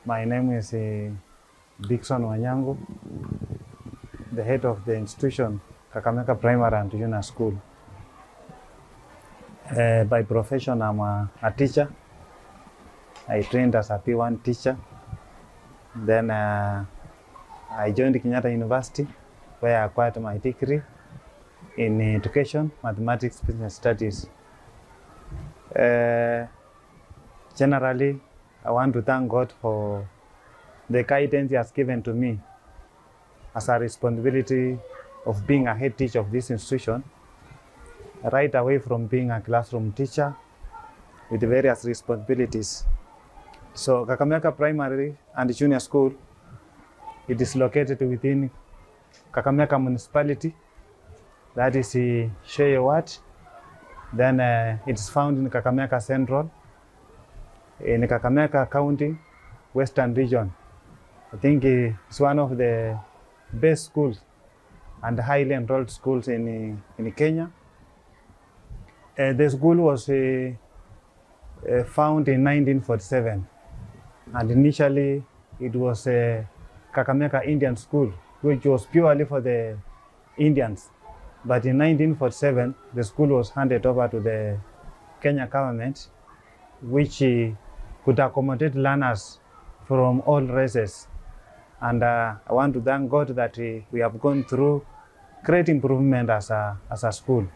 My name is Dickson Wanyangu, the head of the institution, Kakamega Primary and Junior School. By profession, I'm a teacher. I trained as a P1 teacher. Then I joined Kenyatta University, where I acquired my degree in education, mathematics, business studies. Generally, I want to thank God for the guidance He has given to me as a responsibility of being a head teacher of this institution, right away from being a classroom teacher with various responsibilities. So Kakamega Primary and Junior School, it is located within Kakamega Municipality, that is Sheye Ward. Then it is found in Kakamega Central, in Kakamega County, Western Region. I think it's one of the best schools and highly enrolled schools in Kenya. The school was found in 1947, and initially it was a Kakamega Indian school, which was purely for the Indians. But in 1947, the school was handed over to the Kenya government, which could accommodate learners from all races. And I want to thank God that we have gone through great improvement as a school.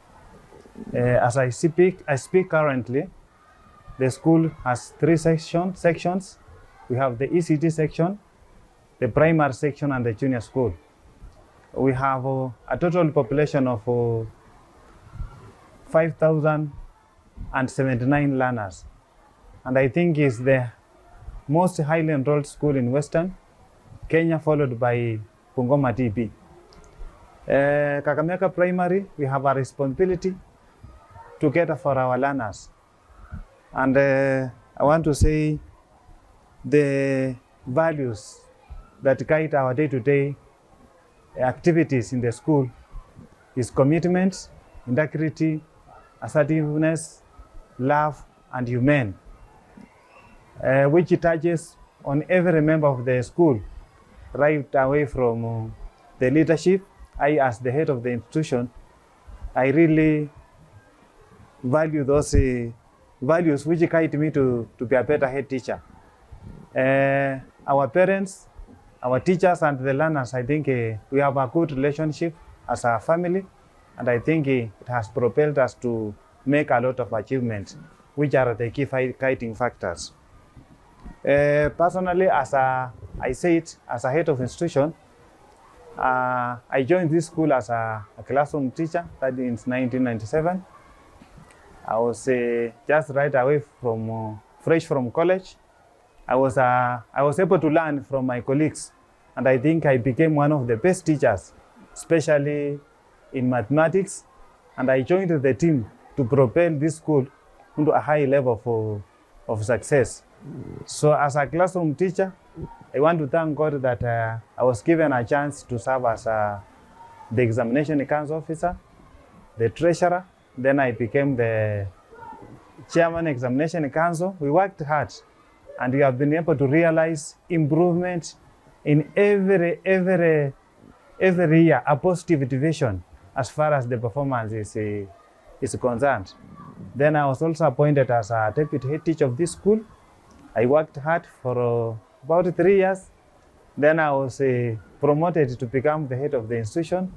As I speak currently, the school has three sections. We have the ECT section, the primary section, and the junior school. We have a total population of 5,079 learners. And I think it's the most highly enrolled school in Western Kenya, followed by Bungoma TP. Kakamega Primary, we have a responsibility to cater for our learners. And I want to say the values that guide our day-to-day activities in the school is commitment, integrity, assertiveness, love, and humane, which touches on every member of the school, right away from the leadership. I, as the head of the institution, I really value those values which guide me to be a better head teacher. Our parents, our teachers, and the learners, I think we have a good relationship as a family, and I think it has propelled us to make a lot of achievements, which are the key guiding factors. Personally, as a head of institution, I joined this school as a classroom teacher, that in 1997. I was just right away from fresh from college. I was able to learn from my colleagues, and I think I became one of the best teachers, especially in mathematics, and I joined the team to propel this school into a high level of success. So as a classroom teacher, I want to thank God that I was given a chance to serve as the examination accounts officer, the treasurer. Then I became the chairman examination council. We worked hard, and we have been able to realize improvement in every year, a positive deviation as far as the performance is concerned. Then I was also appointed as a deputy head teacher of this school. I worked hard for about 3 years. Then I was promoted to become the head of the institution.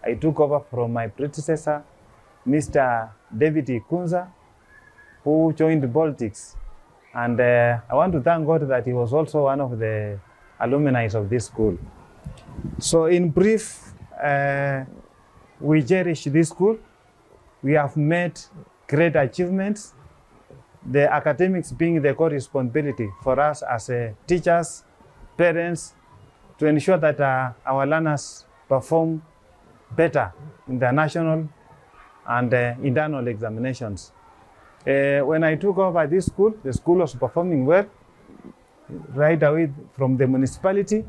I took over from my predecessor, Mr. David Ikunza, who joined Baltics. And I want to thank God that he was also one of the alumni of this school. So in brief, we cherish this school. We have made great achievements, the academics being the core responsibility for us as teachers, parents, to ensure that our learners perform better in the national and internal examinations. When I took over this school, the school was performing well, right away from the municipality,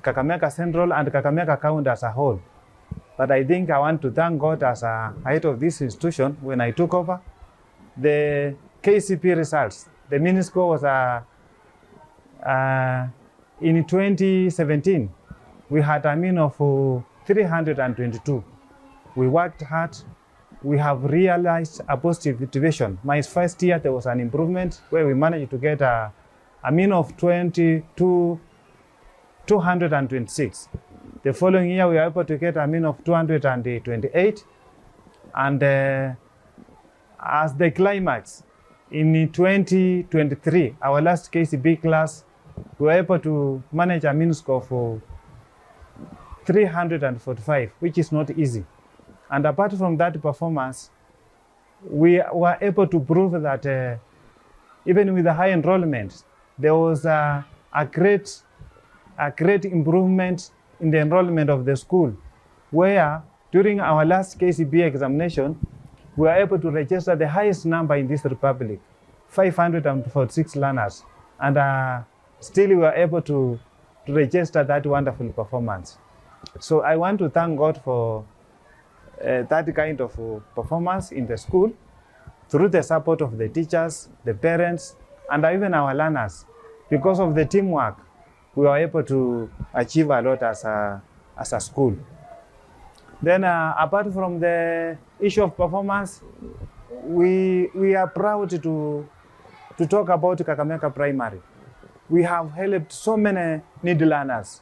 Kakamega Central, and Kakamega County as a whole. But I think I want to thank God as a head of this institution. When I took over, the KCPE results, the mini score was In 2017, we had a mean of 322. We worked hard. We have realized a positive situation. My first year, there was an improvement where we managed to get a mean of 226. The following year, we were able to get a mean of 228. And as the climax, in 2023, our last KCPE class, we were able to manage a mean score of 345, which is not easy. And apart from that performance, we were able to prove that even with the high enrollment, there was a great improvement in the enrollment of the school, where during our last KCPE examination, we were able to register the highest number in this republic, 546 learners. And still we were able to register that wonderful performance. So I want to thank God for that kind of performance in the school through the support of the teachers, the parents, and even our learners. Because of the teamwork, we were able to achieve a lot as a school. Then apart from the issue of performance, we are proud to talk about Kakamega Primary. We have helped so many needy learners,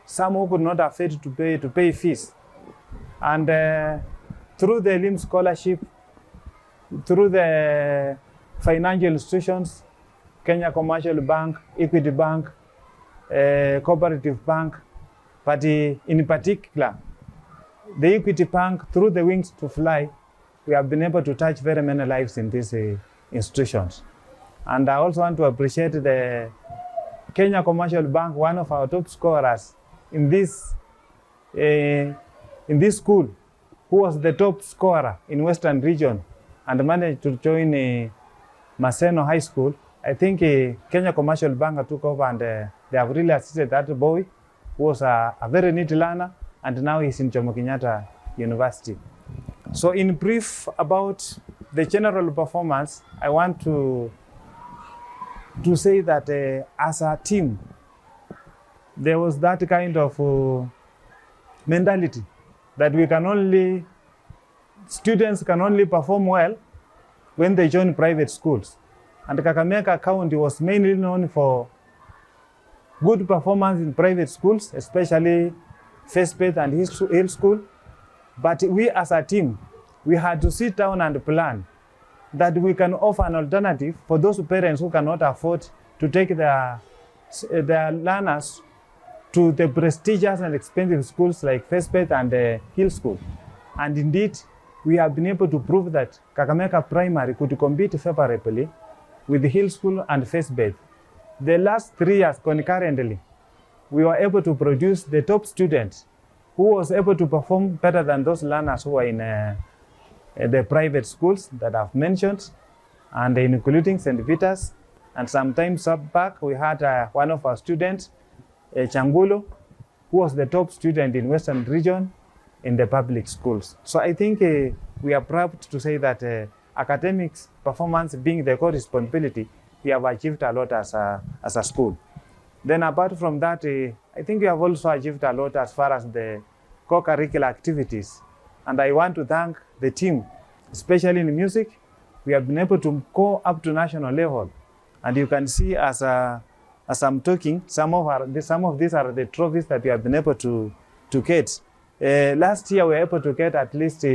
some who could not afford to pay fees. And through the LIM scholarship, through the financial institutions, Kenya Commercial Bank, Equity Bank, Cooperative Bank, but in particular, the Equity Bank, through the Wings to Fly, we have been able to touch very many lives in these institutions. And I also want to appreciate the Kenya Commercial Bank, one of our top scorers in this school, who was the top scorer in Western region and managed to join Maseno High School. I think Kenya Commercial Bank took over and they have really assisted that boy, who was a very neat learner, and now he's in Kenyatta University. So in brief about the general performance, I want to say that as a team, there was that kind of mentality that students can only perform well when they join private schools. And Kakamega County was mainly known for good performance in private schools, especially First Faith and Hill School. But we as a team, we had to sit down and plan that we can offer an alternative for those parents who cannot afford to take their learners to the prestigious and expensive schools like First Faith and Hill School. And indeed, we have been able to prove that Kakamega Primary could compete favorably with Hill School and First Faith. The last 3 years concurrently, we were able to produce the top student who was able to perform better than those learners who are in the private schools that I've mentioned, and including St. Peter's. And sometimes back, we had one of our students, Changulo, who was the top student in Western region in the public schools. So I think we are proud to say that academics performance being the core responsibility, we have achieved a lot as a school. Then apart from that, I think we have also achieved a lot as far as the co-curricular activities. And I want to thank the team, especially in music. We have been able to go up to national level. And you can see as I'm talking, some of these are the trophies that we have been able to get. Last year, we were able to get at least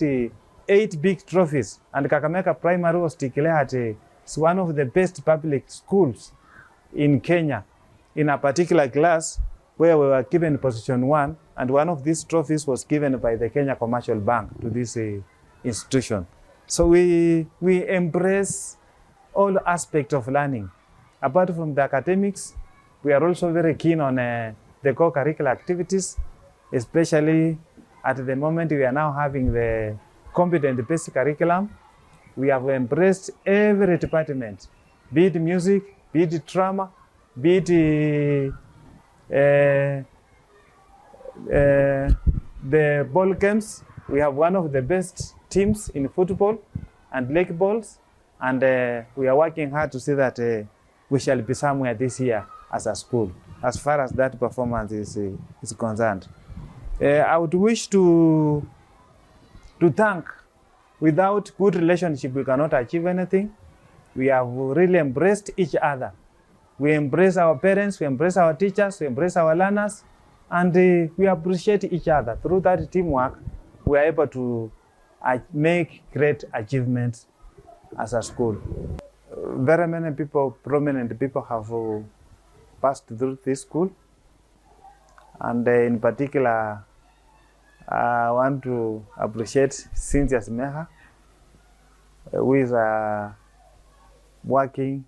8 big trophies. And Kakamega Primary was declared as one of the best public schools in Kenya in a particular class where we were given position 1, and one of these trophies was given by the Kenya Commercial Bank to this institution. So we embrace all aspects of learning. Apart from the academics, we are also very keen on the co-curricular activities, especially at the moment we are now having the competent-based curriculum. We have embraced every department, be it music, be it drama, be it the ball games. We have one of the best teams in football and leg balls. And we are working hard to see that we shall be somewhere this year as a school, as far as that performance is concerned. I would wish to thank. Without good relationship, we cannot achieve anything. We have really embraced each other. We embrace our parents, we embrace our teachers, we embrace our learners, and we appreciate each other. Through that teamwork, we are able to make great achievements as a school. Very many people, prominent people, have passed through this school. And in particular, I want to appreciate Cynthia Smeha, who is working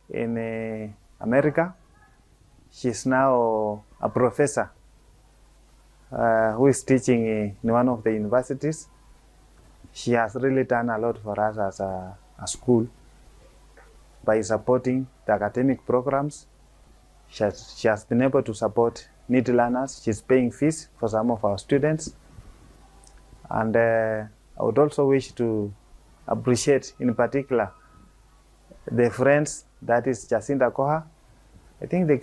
in America. She's now a professor who is teaching in one of the universities. She has really done a lot for us as a school by supporting the academic programs. She has been able to support needy learners. She's paying fees for some of our students. And I would also wish to appreciate, in particular, the friends, that is Jacinta Koha. I think they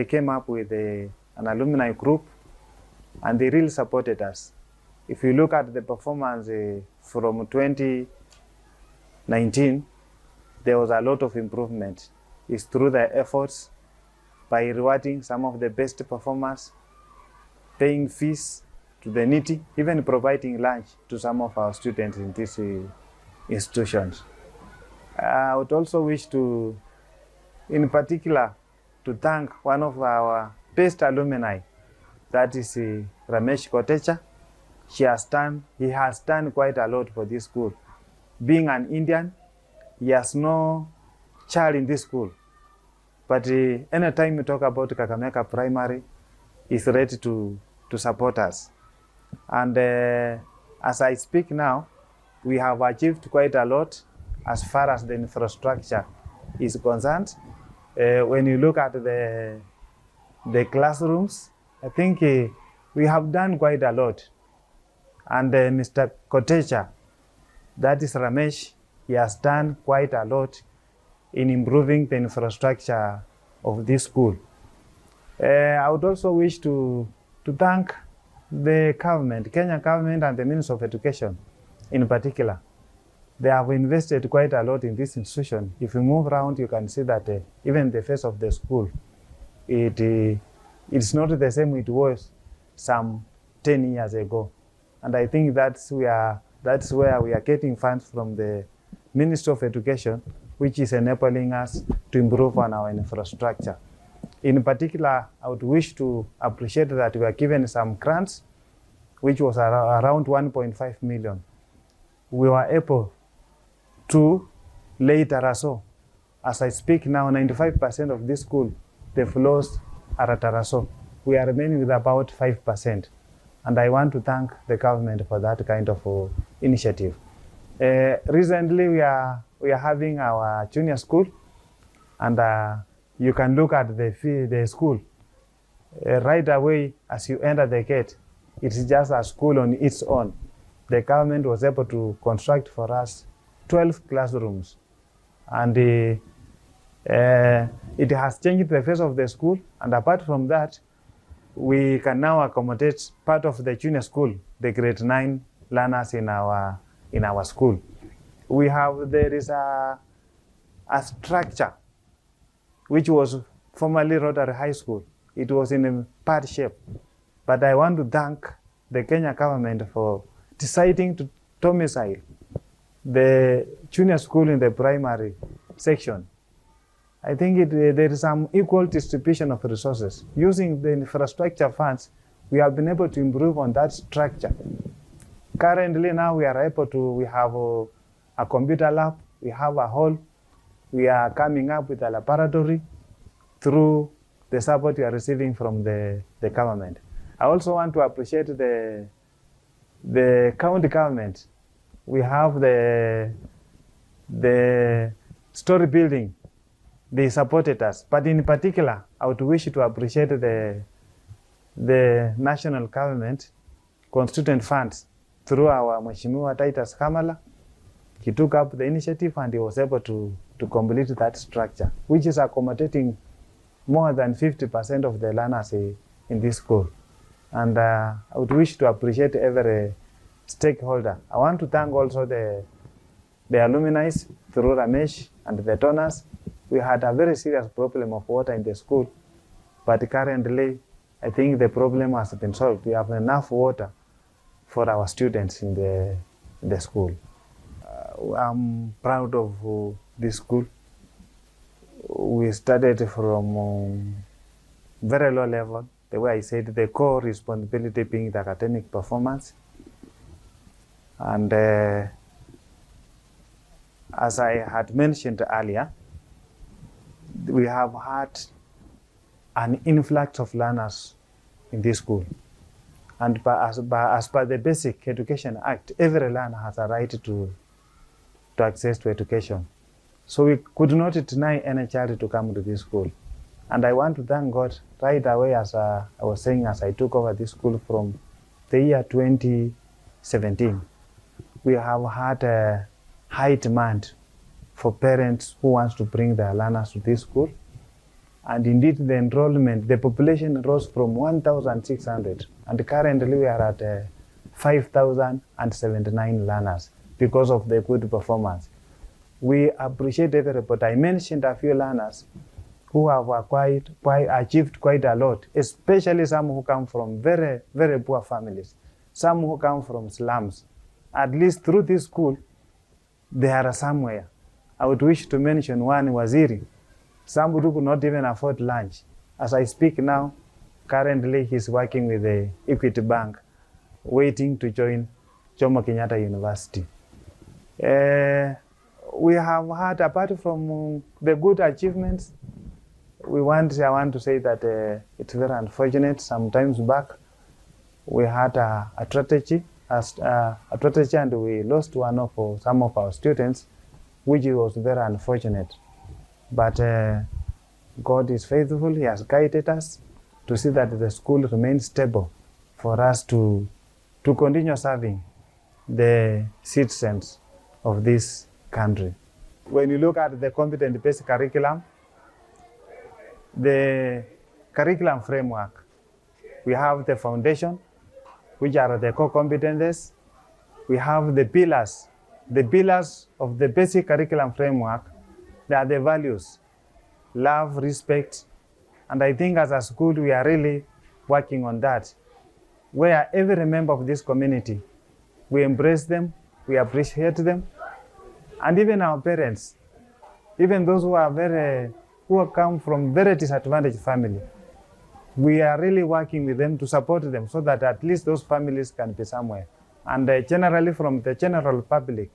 came up with an alumni group, and they really supported us. If you look at the performance from 2019, there was a lot of improvement. It's through their efforts by rewarding some of the best performers, paying fees to the needy, even providing lunch to some of our students in these institutions. I would also wish to, in particular, to thank one of our best alumni, that is Ramesh Kotecha. He has done quite a lot for this school. Being an Indian, he has no child in this school. But anytime we talk about Kakamega Primary, he's ready to support us. And as I speak now, we have achieved quite a lot as far as the infrastructure is concerned. When you look at the classrooms, I think we have done quite a lot. And Mr. Kotecha, that is Ramesh, he has done quite a lot in improving the infrastructure of this school. I would also wish to thank the government, Kenya government, and the Minister of Education in particular. They have invested quite a lot in this institution. If you move around, you can see that even the face of the school, it's not the same it was some 10 years ago. And I think that's where we are getting funds from the Ministry of Education, which is enabling us to improve on our infrastructure. In particular, I would wish to appreciate that we are given some grants, which was around 1.5 million. We were able to lay Taraso. As I speak now, 95% of this school, the floors are at Taraso. We are remaining with about 5%. And I want to thank the government for that kind of initiative. Recently, we are having our junior school, and you can look at the school. Right away, as you enter the gate, it's just a school on its own. The government was able to construct for us 12 classrooms, and it has changed the face of the school. And apart from that, we can now accommodate part of the junior school, the grade 9 learners in our school. There is a structure which was formerly Rotary High School. It was in a bad shape. But I want to thank the Kenya government for deciding to domicile the junior school in the primary section. I think there is some equal distribution of resources. Using the infrastructure funds, we have been able to improve on that structure. Currently now we have a computer lab, we have a hall, we are coming up with a laboratory through the support we are receiving from the government. I also want to appreciate the county government. We have the story building. They supported us, but in particular, I would wish to appreciate the national government constituent funds through our Mheshimiwa Titus Kamala. He took up the initiative and he was able to complete that structure, which is accommodating more than 50% of the learners in this school. And I would wish to appreciate every stakeholder. I want to thank also the alumni through Ramesh and the donors. We had a very serious problem of water in the school, but currently I think the problem has been solved. We have enough water for our students in the school. I'm proud of this school. We started from very low level. The way I said, the core responsibility being the academic performance. And as I had mentioned earlier, we have had an influx of learners in this school. And as per the Basic Education Act, every learner has a right to access to education. So we could not deny any child to come to this school. And I want to thank God right away, as I was saying, as I took over this school from the year 2017. We have had a high demand for parents who want to bring their learners to this school. And indeed, the enrollment, the population rose from 1,600. And currently we are at 5,079 learners because of the good performance. We appreciate everybody. I mentioned a few learners who have achieved quite a lot, especially some who come from very, very poor families, some who come from slums. At least through this school, they are somewhere. I would wish to mention one Waziri, somebody who could not even afford lunch. As I speak now, currently he's working with the Equity Bank, waiting to join Kenyatta University. We have had, apart from the good achievements, I want to say that it's very unfortunate. Sometimes back, we had a tragedy, and we lost some of our students, which was very unfortunate. But God is faithful. He has guided us to see that the school remains stable for us to continue serving the citizens of this country. When you look at the competency-based curriculum, the curriculum framework, we have the foundation, which are the core competencies. We have the pillars. The pillars of the basic curriculum framework, they are the values: love, respect. And I think as a school, we are really working on that, where every member of this community, we embrace them, we appreciate them, and even our parents, even those who come from very disadvantaged family, we are really working with them to support them so that at least those families can be somewhere. And generally from the general public,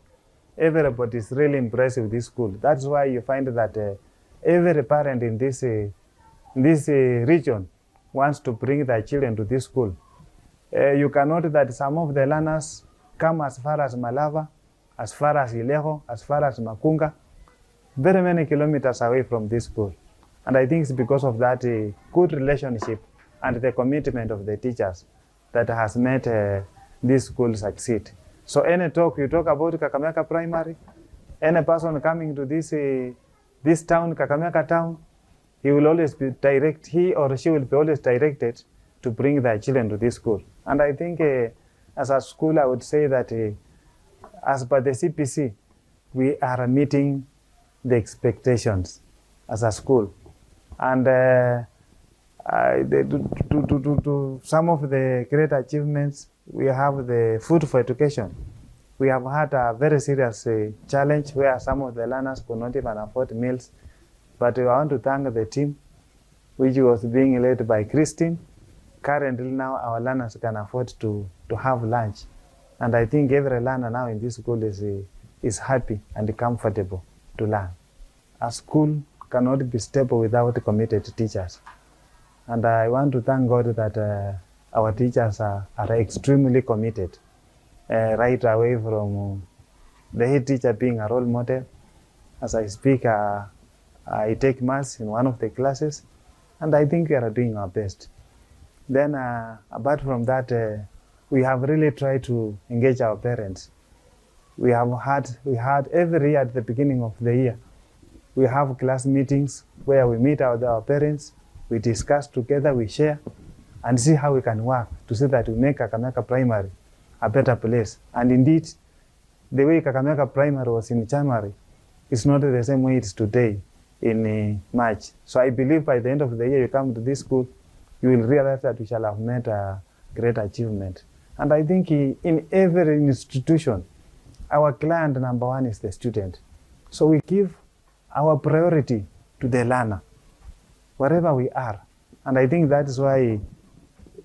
everybody is really impressed with this school. That's why you find that every parent in this region wants to bring their children to this school. You can note that some of the learners come as far as Malava, as far as Ileho, as far as Makunga, very many kilometers away from this school. And I think it's because of that good relationship and the commitment of the teachers that has made this school succeed. So any talk you talk about Kakamega Primary, any person coming to this town, Kakamega town, he or she will be always directed to bring their children to this school. And I think as a school, I would say that as per the CPC, we are meeting the expectations as a school. And to some of the great achievements, we have the food for education. We have had a very serious challenge where some of the learners could not even afford meals. But I want to thank the team, which was being led by Christine. Currently now our learners can afford to have lunch. And I think every learner now in this school is happy and comfortable to learn. A school cannot be stable without committed teachers. And I want to thank God that our teachers are extremely committed, right away from the head teacher being a role model. As I speak, I take maths in one of the classes, and I think we are doing our best. Then, apart from that, we have really tried to engage our parents. we had every year at the beginning of the year, we have class meetings where we meet with our parents, we discuss together, we share, and see how we can work to see that we make Kakamega Primary a better place. And indeed, the way Kakamega Primary was in January is not the same way it is today in March. So I believe by the end of the year you come to this school, you will realize that we shall have made a great achievement. And I think in every institution, our client number one is the student. So we give our priority to the learner, wherever we are. And I think that is why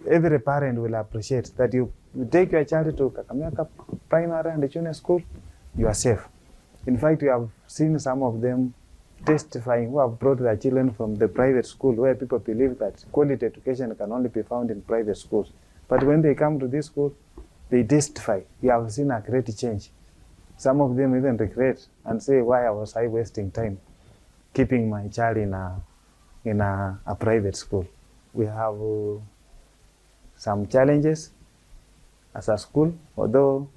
every parent will appreciate that you take your child to Kakamega Primary and Junior School, you are safe. In fact, we have seen some of them testifying who have brought their children from the private school where people believe that quality education can only be found in private schools. But when they come to this school, they testify. We have seen a great change. Some of them even regret and say, why was I wasting time keeping my child in a private school? We have some challenges as a school, although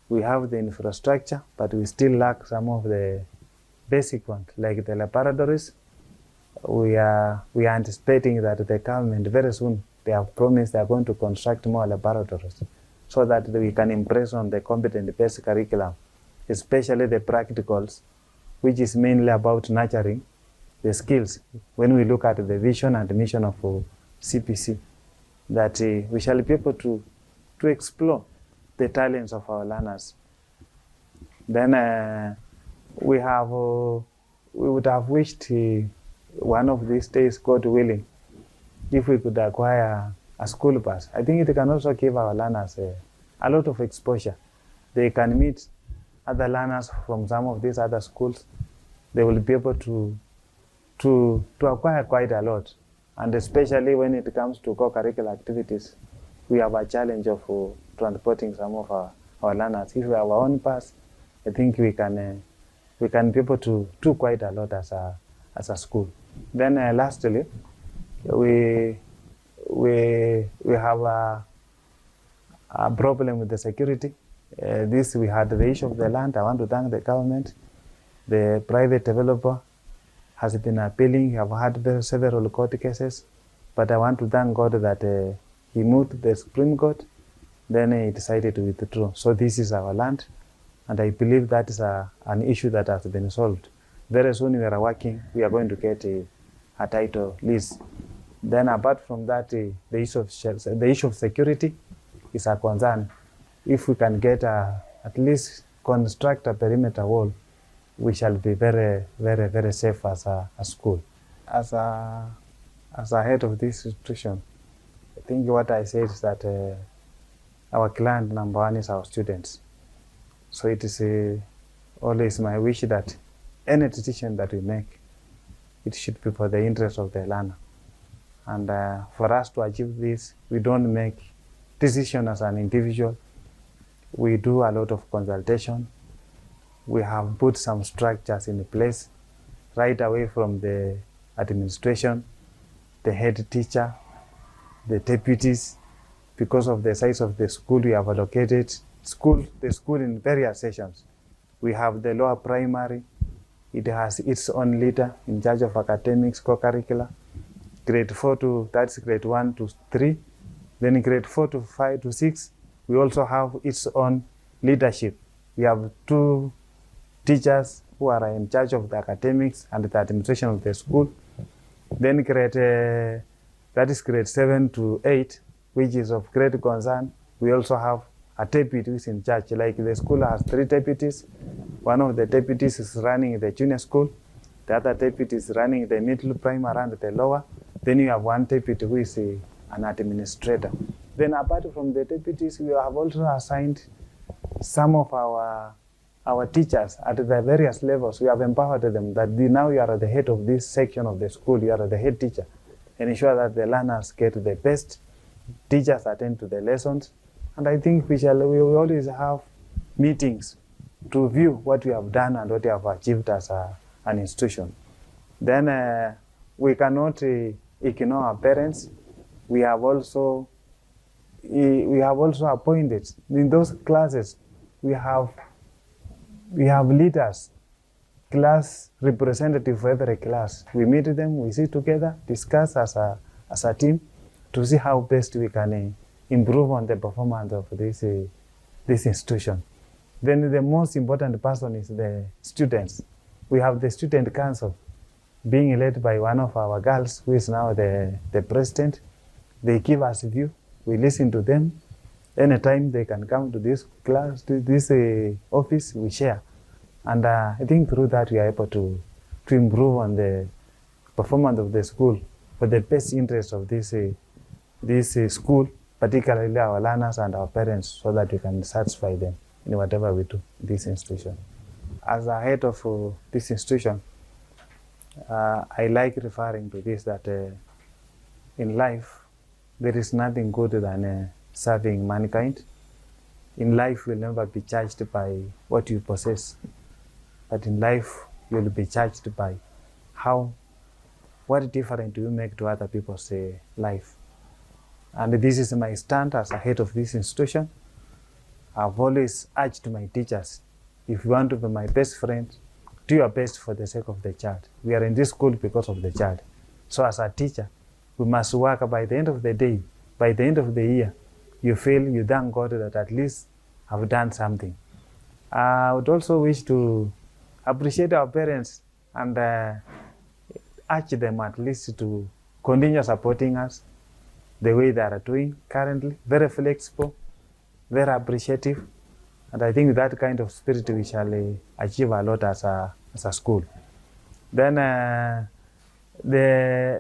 we have the infrastructure, but we still lack some of the basic ones, like the laboratories. We are anticipating that the government very soon, they have promised they are going to construct more laboratories so that we can impress on the competent-based curriculum, especially the practicals, which is mainly about nurturing the skills. When we look at the vision and mission of CPC, that we shall be able to explore the talents of our learners. Then we would have wished one of these days, God willing, if we could acquire a school bus. I think it can also give our learners a lot of exposure. They can meet other learners from some of these other schools. They will be able to acquire quite a lot. And especially when it comes to co-curricular activities, we have a challenge of transporting some of our learners. If we have our own bus, I think we can be able to do quite a lot as a school. Then lastly, we have a problem with the security. We had the issue of the land. I want to thank the government. The private developer has been appealing. We have had several court cases, but I want to thank God that he moved to the Supreme Court. Then he decided to withdraw. So this is our land, and I believe that is an issue that has been solved. Very soon we are working. We are going to get a title lease. Then apart from that, the issue of security is a concern. If we can get at least construct a perimeter wall, we shall be very, very, very safe as a school. As a head of this institution, I think what I said is that our client number one is our students. So it is always my wish that any decision that we make, it should be for the interest of the learner. And for us to achieve this, we don't make decisions as an individual. We do a lot of consultation. We have put some structures in place right away from the administration, the head teacher, the deputies. Because of the size of the school, we have allocated the school in various sections. We have the lower primary. It has its own leader in charge of academics, co-curricular. Grade 4 that's grade 1 to 3. Then grade 4 to 5 to 6, we also have its own leadership. We have 2 teachers who are in charge of the academics and the administration of the school. Then that is grade 7 to 8, which is of great concern. We also have a deputy who is in charge. Like the school has 3 deputies. One of the deputies is running the junior school. The other deputy is running the middle primary and the lower. Then you have one deputy who is an administrator. Then apart from the deputies, we have also assigned some of our teachers at the various levels. We have empowered them that now you are the head of this section of the school, you are the head teacher, and ensure that the learners get the best. Teachers attend to the lessons. And I think we will always have meetings to view what we have done and what we have achieved as an institution. Then we cannot ignore our parents. We have also appointed in those classes. We have We have leaders, class representative for every class. We meet them, we sit together, discuss as a team to see how best we can improve on the performance of this institution. Then the most important person is the students. We have the student council being led by one of our girls who is now the president. They give us a view, we listen to them. Anytime they can come to this class, to this office, we share. And I think through that we are able to improve on the performance of the school for the best interest of this school, particularly our learners and our parents, so that we can satisfy them in whatever we do in this institution. As a head of this institution, I like referring to this, that in life, there is nothing good than serving mankind. In life, you'll never be judged by what you possess, but in life, you'll be judged by what difference do you make to other people's life. And this is my stand as a head of this institution. I've always urged my teachers, if you want to be my best friend, do your best for the sake of the child. We are in this school because of the child. So as a teacher, we must work by the end of the day, by the end of the year. You feel, you thank God that at least I've done something. I would also wish to appreciate our parents and urge them at least to continue supporting us the way they are doing currently, very flexible, very appreciative. And I think that kind of spirit we shall achieve a lot as a school. Then the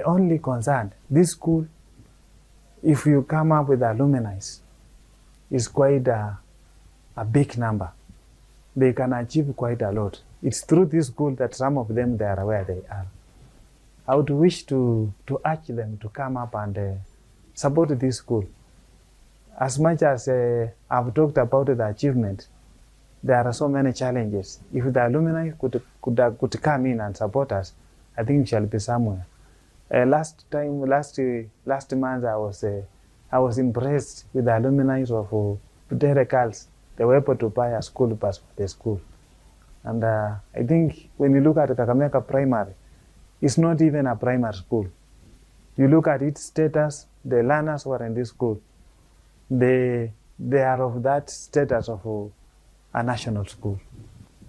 only concern, this school, if you come up with alumni, is quite a big number. They can achieve quite a lot. It's through this school that some of them, they are where they are. I would wish to urge them to come up and support this school. As much as I've talked about the achievement, there are so many challenges. If the alumni could come in and support us, I think we shall be somewhere. Last month, I was impressed with the alumni of the girls. They were able to buy a school bus for the school. And I think when you look at Kakamega Primary, it's not even a primary school. You look at its status, the learners who are in this school, they are of that status of a national school.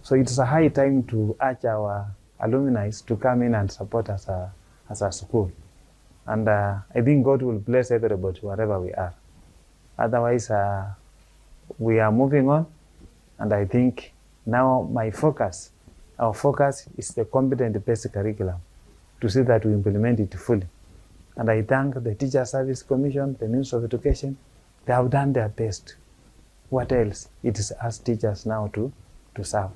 So it's a high time to urge our alumni to come in and support us as a school. And I think God will bless everybody wherever we are. Otherwise, we are moving on. And I think now our focus is the competent-based curriculum, to see that we implement it fully. And I thank the Teacher Service Commission, the Ministry of Education. They have done their best. What else? It is us teachers now to serve.